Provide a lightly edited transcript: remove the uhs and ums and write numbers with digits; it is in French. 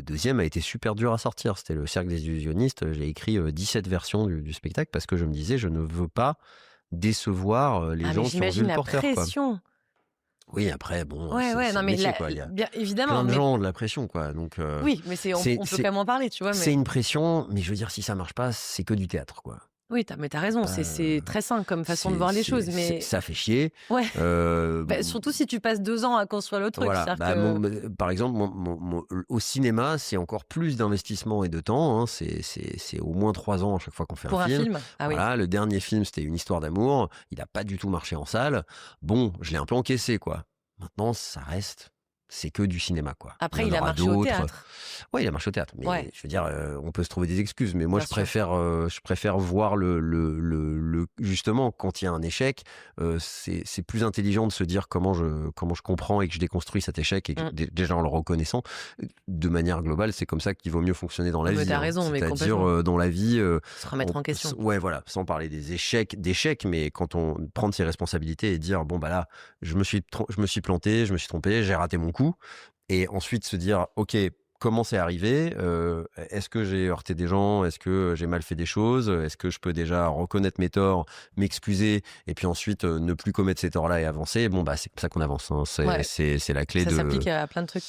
le deuxième a été super dur à sortir. C'était le Cercle des illusionnistes. J'ai écrit 17 versions du spectacle parce que je me disais, je ne veux pas décevoir les Ah, gens mais qui ont vu j'imagine le la porteur, quoi. pression. Oui, après, bon, Ouais, c'est non, le mais métier, quoi. Il y a bien évidemment, plein de mais gens ont de la pression, quoi. Donc, oui, mais on c'est peut c'est quand même en parler, tu vois, c'est mais une pression, mais je veux dire, si ça marche pas, c'est que du théâtre, quoi. oui, t'as raison, Pas, c'est très sain comme façon de voir les choses, mais ça fait chier. ouais, Euh, surtout si tu passes 2 ans à construire le truc, Voilà, c'est-à-dire bah, que par exemple, au cinéma, c'est encore plus d'investissement et de temps, hein. C'est au moins 3 ans à chaque fois qu'on fait un pour un film. film? Ah oui. Voilà, le dernier film, c'était Une histoire d'amour. Il n'a pas du tout marché en salle. Bon, je l'ai un peu encaissé, quoi. Maintenant, c'est que du cinéma, quoi. Il y Après, en il a aura marché au d'autres. théâtre. Ouais, il a marché au théâtre, mais Ouais, je veux dire, on peut se trouver des excuses, mais moi, bien sûr. je préfère voir justement, quand il y a un échec, c'est plus intelligent de se dire comment je comprends et que je déconstruis cet échec et que, Mmh. déjà en le reconnaissant, de manière globale, c'est comme ça qu'il vaut mieux fonctionner dans la Mais vie, tu hein. raison, mais C'est-à-dire, complètement. dans la vie, Se remettre en question. ouais, voilà, sans parler d'échecs, mais quand on prendre ses responsabilités et dire, bon, bah là, je me suis planté, je me suis trompé, j'ai raté mon coup. Et ensuite se dire, OK, comment c'est arrivé? Est-ce que j'ai heurté des gens? Est-ce que j'ai mal fait des choses? Est-ce que je peux déjà reconnaître mes torts, m'excuser et puis ensuite, ne plus commettre ces torts-là et avancer? Bon, bah, c'est comme ça qu'on avance, hein. Ouais, C'est la clé ça de s'applique à plein de trucs.